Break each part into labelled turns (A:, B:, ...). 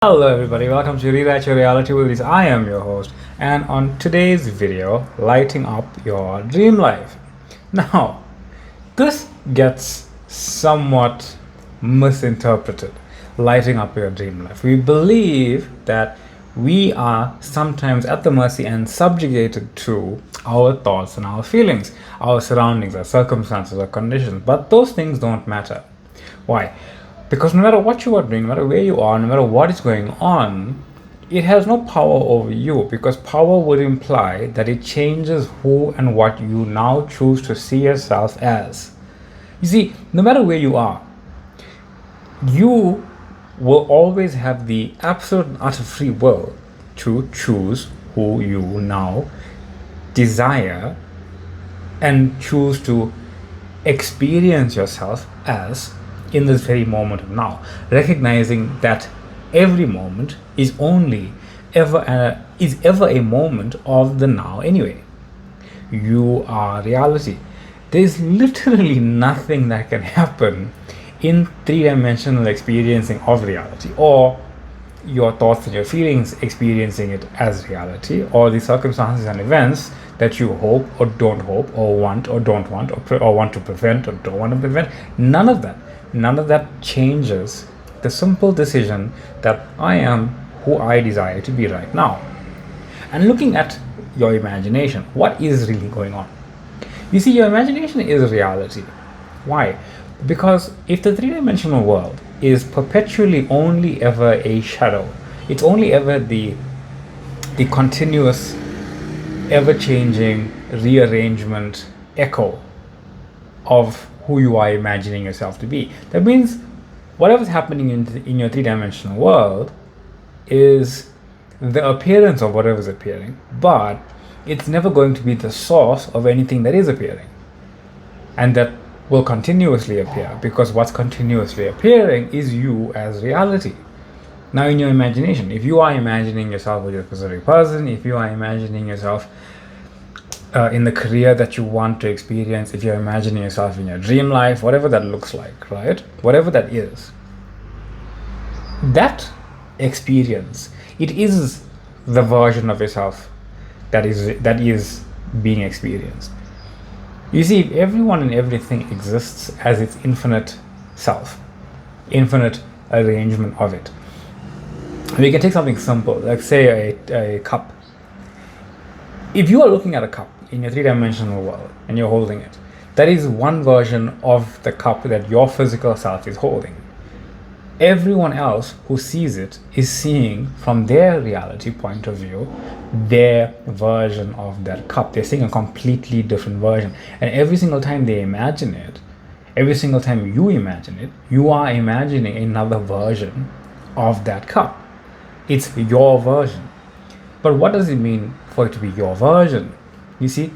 A: Hello everybody, welcome to Rewrite Your Reality Willies. I am your host, and on today's video, lighting up your dream life. Now, this gets somewhat misinterpreted. Lighting up your dream life. We believe that we are sometimes at the mercy and subjugated to our thoughts and our feelings, our surroundings, our circumstances, our conditions, but those things don't matter. Why? Because no matter what you are doing, no matter where you are, no matter what is going on, it has no power over you, because power would imply that it changes who and what you now choose to see yourself as. You see, no matter where you are, you will always have the absolute and utter free will to choose who you now desire and choose to experience yourself as in this very moment of now, recognizing that every moment is ever a moment of the now anyway. You are reality. There's literally nothing that can happen in three-dimensional experiencing of reality, or your thoughts and your feelings experiencing it as reality, or the circumstances and events that you hope or don't hope, or want or don't want, or want to prevent or don't want to prevent. None of that changes the simple decision that I am who I desire to be right now. And looking at your imagination, what is really going on? You see, your imagination is reality. Why? Because if the three-dimensional world is perpetually only ever a shadow, it's only ever the continuous, ever-changing rearrangement echo of who you are imagining yourself to be. That means whatever's happening in your three-dimensional world is the appearance of whatever's appearing, but it's never going to be the source of anything that is appearing, and that will continuously appear, because what's continuously appearing is you as reality. Now, in your imagination, if you are imagining yourself with a specific person, if you are imagining yourself in the career that you want to experience, if you're imagining yourself in your dream life, whatever that looks like, right? Whatever that is, that experience, it is the version of yourself that is being experienced. You see, if everyone and everything exists as its infinite self, infinite arrangement of it. We can take something simple, like say a cup. If you are looking at a cup in your three-dimensional world and you're holding it, that is one version of the cup that your physical self is holding. Everyone else who sees it is seeing from their reality point of view their version of that cup. They're seeing a completely different version. And every single time they imagine it, every single time you imagine it, you are imagining another version of that cup. It's your version. But what does it mean for it to be your version? You see,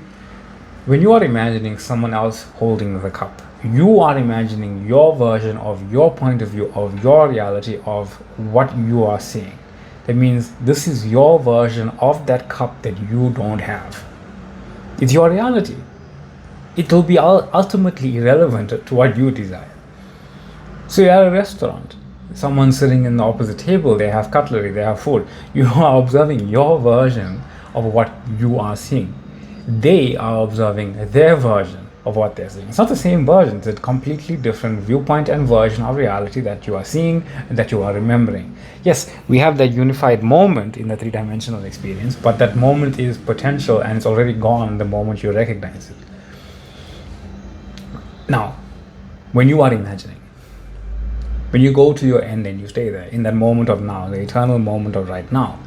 A: when you are imagining someone else holding the cup, you are imagining your version of your point of view, of your reality, of what you are seeing. That means this is your version of that cup that you don't have. It's your reality. It will be ultimately irrelevant to what you desire. So you're at a restaurant. Someone's sitting in the opposite table, they have cutlery, they have food. You are observing your version of what you are seeing. They are observing their version of what they're seeing. It's not the same version, it's a completely different viewpoint and version of reality that you are seeing and that you are remembering. Yes, we have that unified moment in the three-dimensional experience, but that moment is potential and it's already gone the moment you recognize it. Now, when you are imagining, when you go to your end and you stay there in that moment of now, the eternal moment of right now,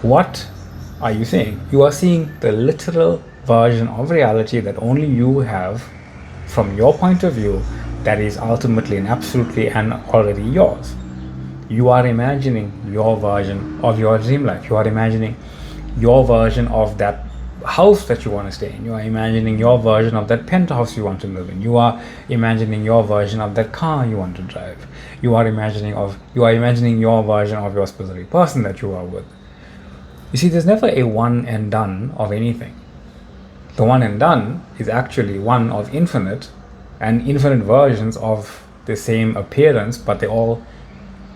A: what are you seeing? You are seeing the literal version of reality that only you have from your point of view, that is ultimately and absolutely and already yours. You are imagining your version of your dream life. You are imagining your version of that house that you want to stay in. You are imagining your version of that penthouse you want to live in. You are imagining your version of that car you want to drive. You are imagining your version of your specific person that you are with. You see, there's never a one and done of anything. The one and done is actually one of infinite and infinite versions of the same appearance, but they all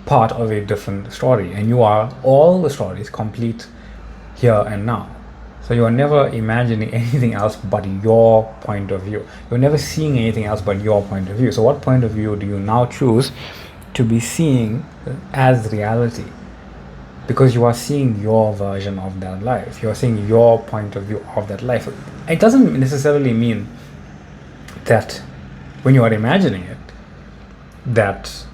A: part of a different story, and you are all the stories complete here and now. So you are never imagining anything else but your point of view. You're never seeing anything else but your point of view. So what point of view do you now choose to be seeing as reality? Because you are seeing your version of that life. You're seeing your point of view of that life. It doesn't necessarily mean that when you are imagining it, that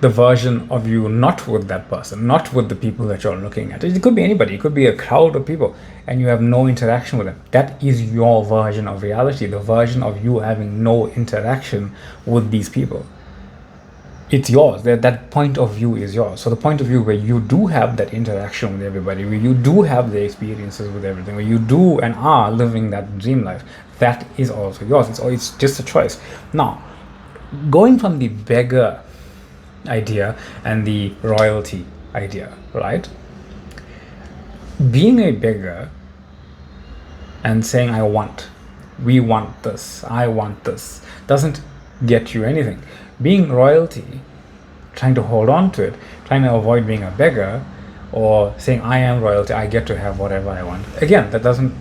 A: the version of you not with that person, not with the people that you're looking at. It could be anybody, it could be a crowd of people, and you have no interaction with them. That is your version of reality, the version of you having no interaction with these people. It's yours. That point of view is yours. So the point of view where you do have that interaction with everybody, where you do have the experiences with everything, where you do and are living that dream life, that is also yours. It's just a choice. Now, going from the beggar idea and the royalty idea, right? Being a beggar and saying we want this, I want this, doesn't get you anything. Being royalty, trying to hold on to it, trying to avoid being a beggar, or saying I am royalty, I get to have whatever I want. Again, that doesn't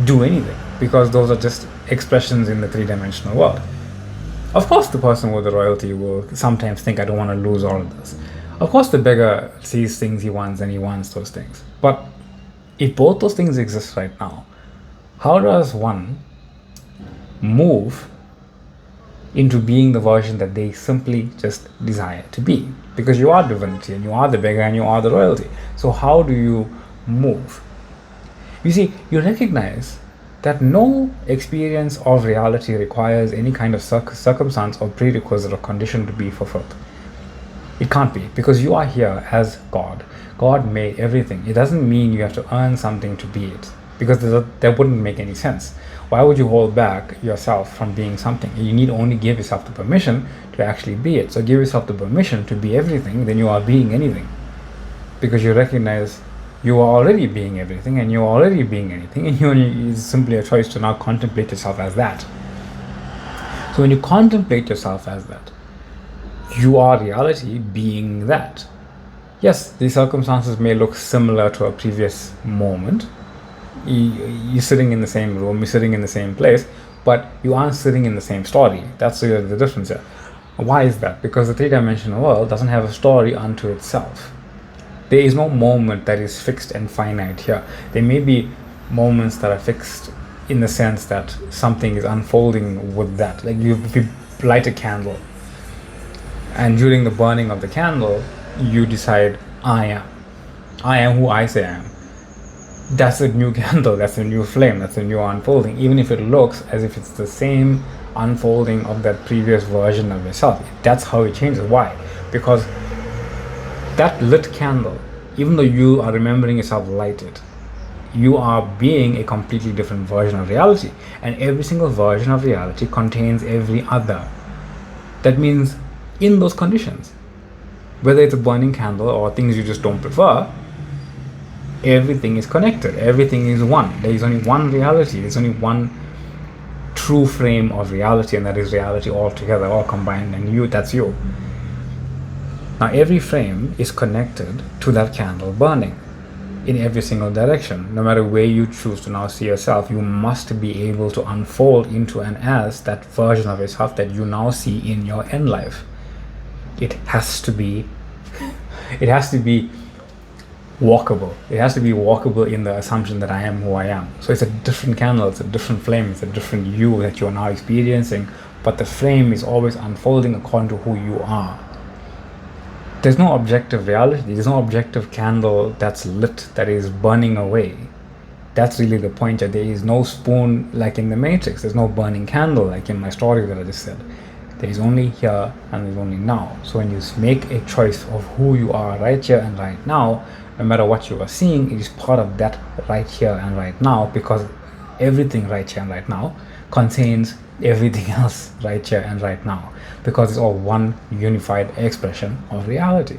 A: do anything, because those are just expressions in the three-dimensional world. Of course, the person with the royalty will sometimes think, I don't want to lose all of this. Of course, the beggar sees things he wants and he wants those things. But if both those things exist right now, how does one move into being the version that they simply just desire to be? Because you are divinity and you are the beggar and you are the royalty. So how do you move? You see, you recognize that no experience of reality requires any kind of circumstance or prerequisite or condition to be fulfilled. It can't be, because you are here as God. God made everything. It doesn't mean you have to earn something to be it, because that wouldn't make any sense. Why would you hold back yourself from being something? You need only give yourself the permission to actually be it. So give yourself the permission to be everything, then you are being anything. Because you recognize you are already being everything and you're already being anything, and it's simply a choice to now contemplate yourself as that. So when you contemplate yourself as that, you are reality being that. Yes, the circumstances may look similar to a previous moment. You're sitting in the same room, you're sitting in the same place, but you aren't sitting in the same story. That's the difference here. Why is that? Because the three-dimensional world doesn't have a story unto itself. There is no moment that is fixed and finite here. There may be moments that are fixed in the sense that something is unfolding with that. Like you light a candle, and during the burning of the candle, you decide, I am who I say I am. That's a new candle, that's a new flame, that's a new unfolding, even if it looks as if it's the same unfolding of that previous version of yourself. That's how it changes. Why? Because that lit candle, even though you are remembering yourself lighted, you are being a completely different version of reality, and every single version of reality contains every other. That means in those conditions, whether it's a burning candle or things you just don't prefer, everything is connected, everything is one. There is only one reality, there's only one true frame of reality, and that is reality all together, all combined, and that's you. Now every frame is connected to that candle burning in every single direction. No matter where you choose to now see yourself, you must be able to unfold into and as that version of yourself that you now see in your end life. It has to be walkable. It has to be walkable in the assumption that I am who I am. So it's a different candle, it's a different flame, it's a different you that you are now experiencing, but the flame is always unfolding according to who you are. There's no objective reality, there's no objective candle that's lit, that is burning away. That's really the point. That there is no spoon like in the Matrix, there's no burning candle like in my story that I just said. There is only here and there's only now. So when you make a choice of who you are right here and right now, no matter what you are seeing, it is part of that right here and right now, because everything right here and right now contains everything else right here and right now, because it's all one unified expression of reality.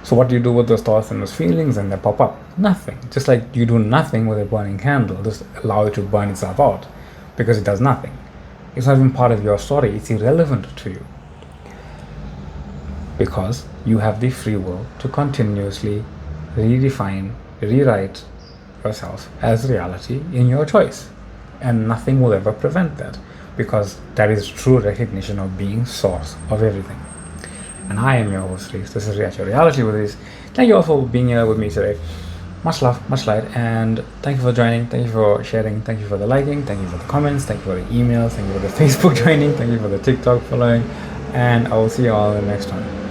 A: So what do you do with those thoughts and those feelings and they pop up? Nothing. Just like you do nothing with a burning candle, just allow it to burn itself out, because it does nothing. It's not even part of your story, it's irrelevant to you, because you have the free will to continuously redefine, rewrite yourself as reality in your choice. And nothing will ever prevent that, because that is true recognition of being source of everything. And I am your host, Reese. This is React Your Reality with Reese. Thank you all for being here with me today. Much love, much light, and thank you for joining, thank you for sharing, thank you for the liking, thank you for the comments, thank you for the emails, thank you for the Facebook joining, thank you for the TikTok following, and I will see you all in the next one.